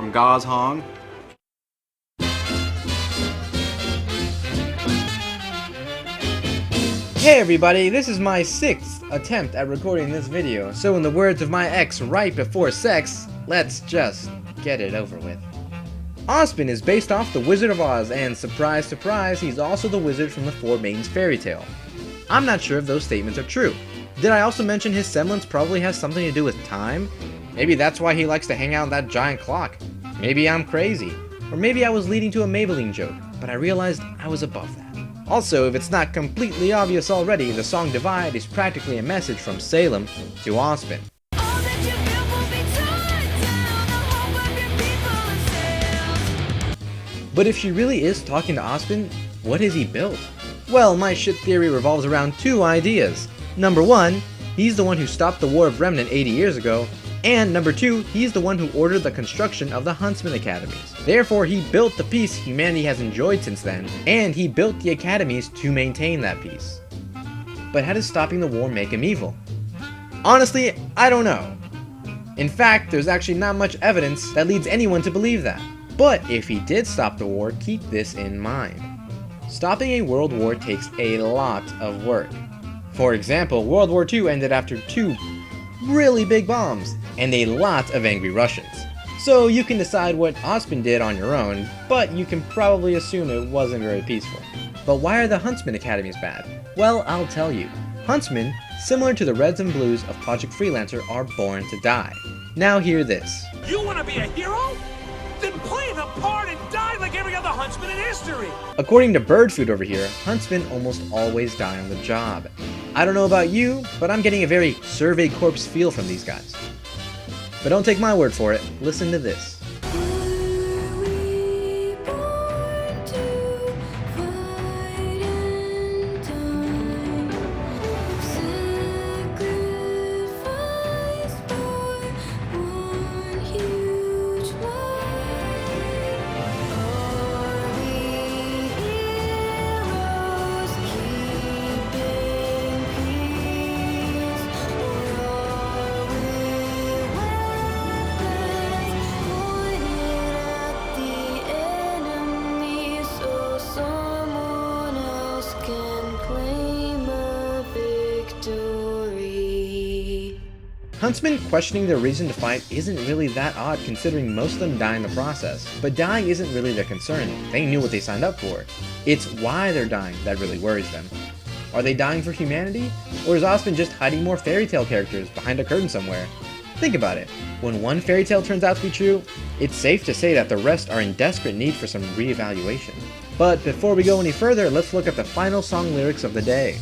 from GawsHawg. Hey everybody, this is my 6th attempt at recording this video, so in the words of my ex right before sex, let's just get it over with. Ozpin is based off the Wizard of Oz, and surprise surprise, he's also the wizard from the Four Maidens fairy tale. I'm not sure if those statements are true. Did I also mention his semblance probably has something to do with time? Maybe that's why he likes to hang out in that giant clock. Maybe I'm crazy. Or maybe I was leading to a Mabyelline joke, but I realized I was above that. Also, if it's not completely obvious already, the song Divide is practically a message from Salem to Ozpin. But if she really is talking to Ozpin, what has he built? Well, my shit theory revolves around two ideas. Number one, he's the one who stopped the War of Remnant 80 years ago, and number two, he's the one who ordered the construction of the Huntsmen academies. Therefore, he built the peace humanity has enjoyed since then, and he built the academies to maintain that peace. But how does stopping the war make him evil? Honestly, I don't know. In fact, there's actually not much evidence that leads anyone to believe that. But if he did stop the war, keep this in mind. Stopping a world war takes a lot of work. For example, World War II ended after 2 really big bombs and a lot of angry Russians. So you can decide what Ozpin did on your own, but you can probably assume it wasn't very peaceful. But why are the Huntsmen academies bad? Well, I'll tell you. Huntsmen, similar to the Reds and Blues of Project Freelancer, are born to die. Now hear this. You want to be a hero? Then play the part and die like every other Huntsman in history! According to Birdfood over here, Huntsmen almost always die on the job. I don't know about you, but I'm getting a very Survey Corps feel from these guys. But don't take my word for it, listen to this. Huntsmen questioning their reason to fight isn't really that odd considering most of them die in the process, but dying isn't really their concern. They knew what they signed up for. It's why they're dying that really worries them. Are they dying for humanity? Or is Ozpin just hiding more fairy tale characters behind a curtain somewhere? Think about it. When one fairy tale turns out to be true, it's safe to say that the rest are in desperate need for some re-evaluation. But before we go any further, let's look at the final song lyrics of the day.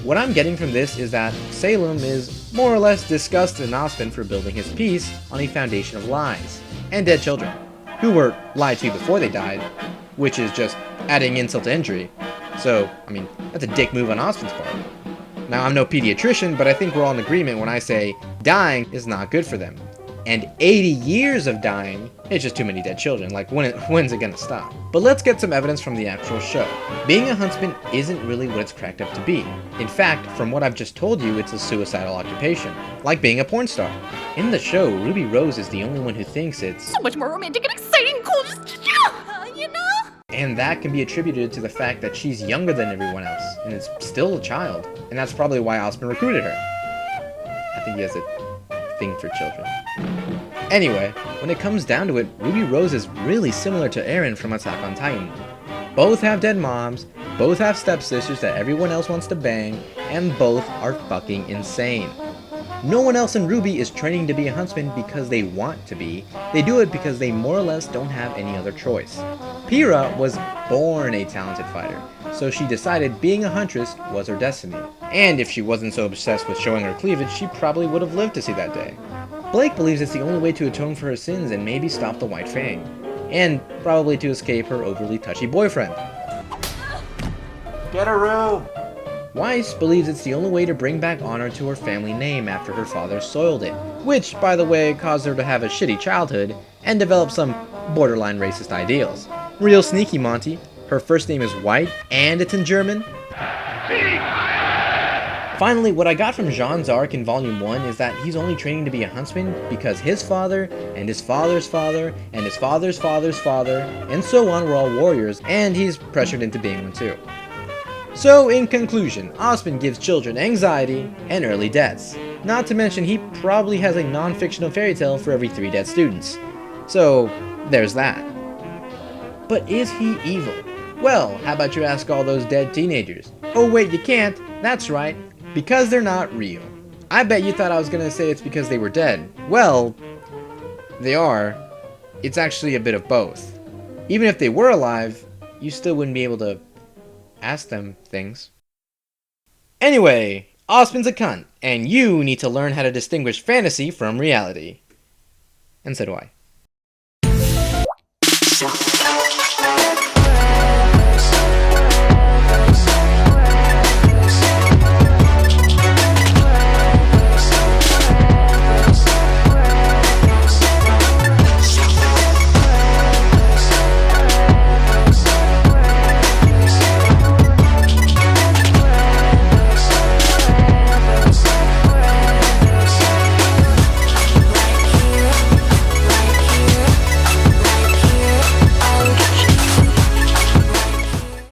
What I'm getting from this is that Salem is more or less disgusted in Ozpin for building his peace on a foundation of lies and dead children, who were lied to before they died, which is just adding insult to injury. So, I mean, that's a dick move on Ozpin's part. Now, I'm no pediatrician, but I think we're all in agreement when I say dying is not good for them. And 80 years of dying, it's just too many dead children. Like, when's it gonna stop? But let's get some evidence from the actual show. Being a huntsman isn't really what it's cracked up to be. In fact, from what I've just told you, it's a suicidal occupation. Like being a porn star. In the show, Ruby Rose is the only one who thinks it's so much more romantic and exciting and cool, just, you know? And that can be attributed to the fact that she's younger than everyone else, and is still a child. And that's probably why Ozpin recruited her. I think he has a thing for children. Anyway, when it comes down to it, Ruby Rose is really similar to Eren from Attack on Titan. both have dead moms, both have stepsisters that everyone else wants to bang, and both are fucking insane. No one else in RWBY is training to be a huntsman because they want to be. They do it because they more or less don't have any other choice. Pyrrha was born a talented fighter, so she decided being a huntress was her destiny. And if she wasn't so obsessed with showing her cleavage, she probably would have lived to see that day. Blake believes it's the only way to atone for her sins and maybe stop the White Fang. And probably to escape her overly touchy boyfriend. Get a room! Weiss believes it's the only way to bring back honor to her family name after her father soiled it, which, by the way, caused her to have a shitty childhood and develop some borderline racist ideals. Real sneaky, Monty. Her first name is White, and it's in German. Finally, what I got from Jean's arc in Volume 1 is that he's only training to be a huntsman because his father, and his father's father, and his father's father's father, and so on were all warriors, and he's pressured into being one too. So, in conclusion, Ozpin gives children anxiety and early deaths. Not to mention he probably has a non-fictional fairy tale for every 3 dead students. So, there's that. But is he evil? Well, how about you ask all those dead teenagers? Oh wait, you can't. That's right. Because they're not real. I bet you thought I was gonna say it's because they were dead. Well, they are. It's actually a bit of both. Even if they were alive, you still wouldn't be able to ask them things. Anyway, Ozpin's a cunt, and you need to learn how to distinguish fantasy from reality. And so do I.